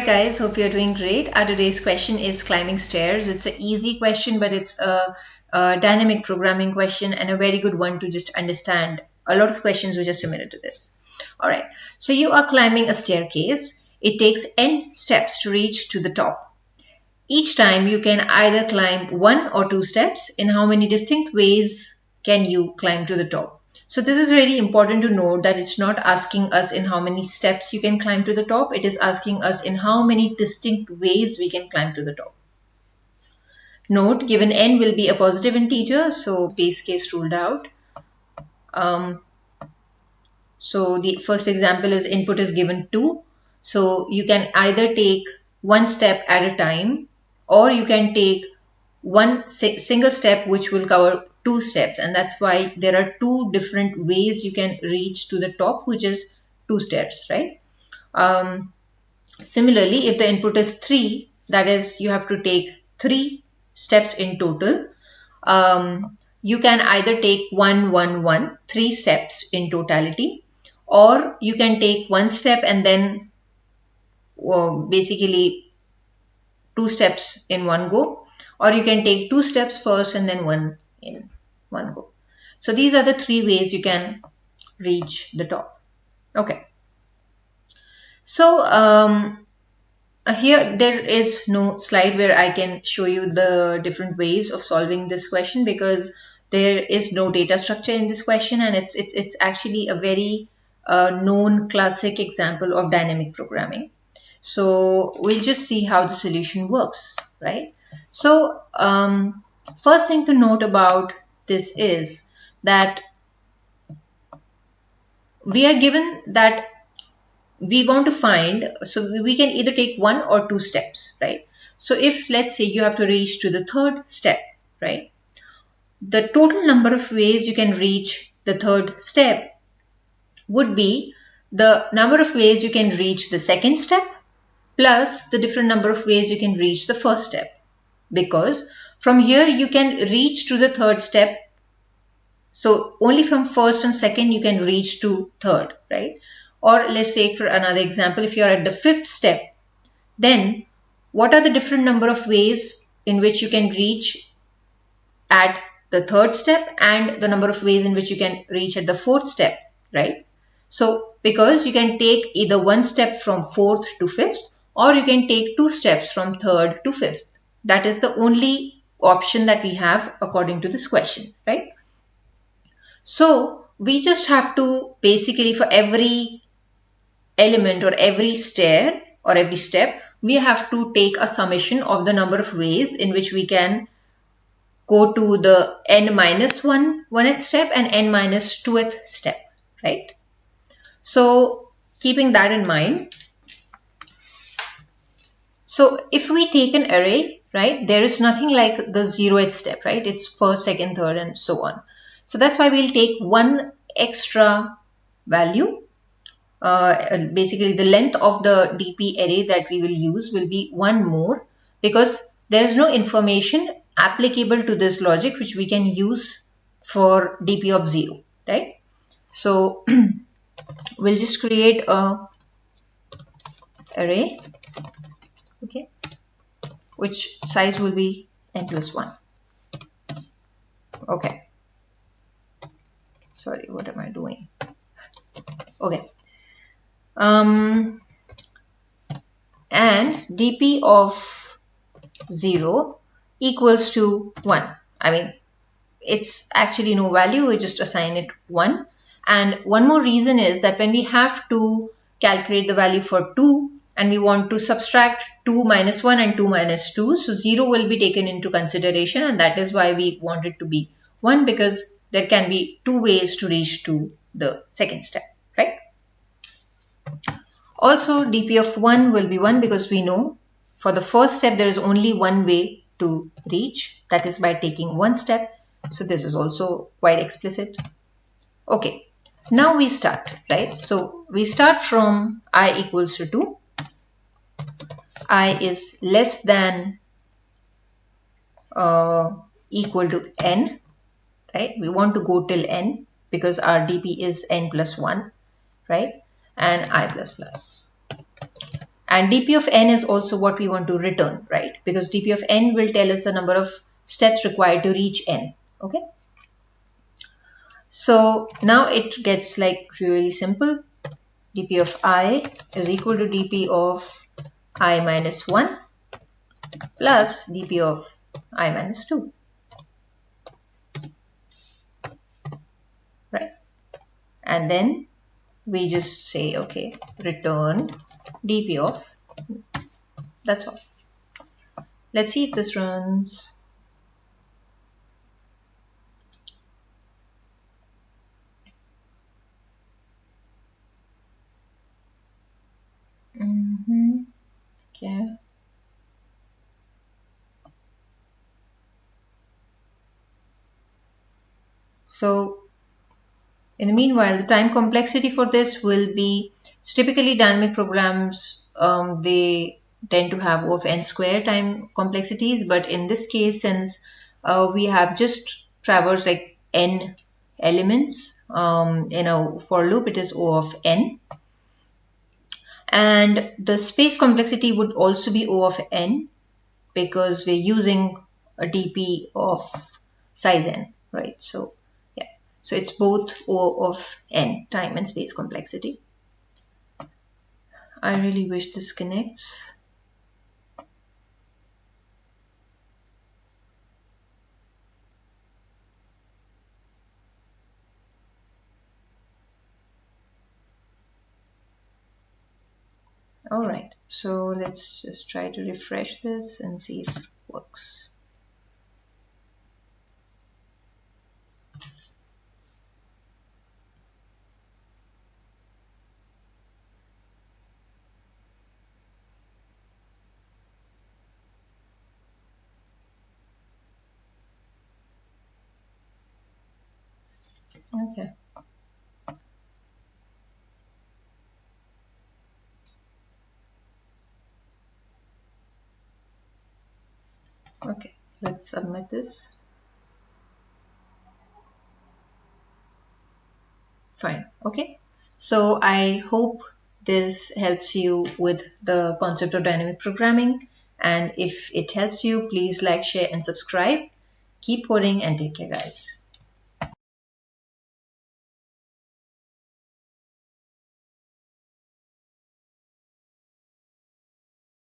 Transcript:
Alright guys, hope you're doing great. Our today's question is climbing stairs. It's an easy question, but it's a dynamic programming question and a very good one to just understand a lot of questions which are similar to this. Alright, so you are climbing a staircase. It takes n steps to reach to the top. Each time you can either climb 1 or 2 steps. In how many distinct ways can you climb to the top? So this is really important to note that it's not asking us in how many steps you can climb to the top. It is asking us in how many distinct ways we can climb to the top. Note, given n will be a positive integer, so base case ruled out. So the first example is input is given 2. So you can either take one step at a time, or you can take one single step which will cover 2 steps, and that's why there are 2 different ways you can reach to the top, which is 2 steps, right? Similarly, if the input is 3, that is you have to take 3 steps in total. You can either take 3 steps in totality, or you can take 1 step and then basically 2 steps in one go, or you can take 2 steps first and then 1 in one go. So these are the 3 ways you can reach the top. Okay. So here there is no slide where I can show you the different ways of solving this question, because there is no data structure in this question, and it's actually a very known classic example of dynamic programming. So we'll just see how the solution works, right? So first thing to note about this is that we are given that we want to find, so we can either take 1 or 2 steps, right? So if, let's say, you have to reach to the 3rd step, right? The total number of ways you can reach the 3rd step would be the number of ways you can reach the 2nd step plus the different number of ways you can reach the 1st step, because from here you can reach to the 3rd step. So only from 1st and 2nd you can reach to 3rd, right? Or let's take for another example, if you are at the 5th step, then what are the different number of ways in which you can reach at the 3rd step and the number of ways in which you can reach at the 4th step, right? So because you can take either 1 step from 4th to 5th, or you can take 2 steps from 3rd to 5th. That is the only option that we have according to this question, right? So we just have to basically, for every element or every stair or every step, we have to take a summation of the number of ways in which we can go to the n-1th step and n-2th step, right? So keeping that in mind, so if we take an array, right, there is nothing like the 0th step, right? It's 1st, 2nd, 3rd and so on. So that's why we'll take one extra value. Basically the length of the DP array that we will use will be 1 more, because there is no information applicable to this logic which we can use for DP of 0, right? So we'll just create a array, okay, which size will be n+1. Okay, sorry, what am I doing? Okay. And dp of 0 equals to 1. I mean, it's actually no value, we just assign it 1. And one more reason is that when we have to calculate the value for 2 and we want to subtract 2 minus 1 and 2 minus 2, so 0 will be taken into consideration, and that is why we want it to be 1, because there can be 2 ways to reach to the 2nd step, right? Also, dp of 1 will be 1, because we know for the 1st step there is only one way to reach, that is by taking 1 step. So this is also quite explicit. Okay, now we start, right? So we start from I equals to 2. I is less than equal to n, right? We want to go till n because our dp is n+1, right? And I++. And dp of n is also what we want to return, right? Because dp of n will tell us the number of steps required to reach n. Okay. So now it gets like really simple. dp of I is equal to dp of I minus 1 plus dp of I minus 2, right? And then we just say, okay, return dp of, that's all. Let's see if this runs. Okay. So in the meanwhile, the time complexity for this will be, so typically dynamic programs, they tend to have O of n square time complexities, but in this case, since we have just traversed like n elements in a for loop, it is O of n. And the space complexity would also be O of n because we're using a dp of size n, right? So yeah, so it's both O of n, time and space complexity. I really wish this connects. All right, so let's just try to refresh this and see if it works. Okay. Okay, let's submit this. Fine. Okay. So I hope this helps you with the concept of dynamic programming. And if it helps you, please like, share, and subscribe. Keep coding and take care, guys.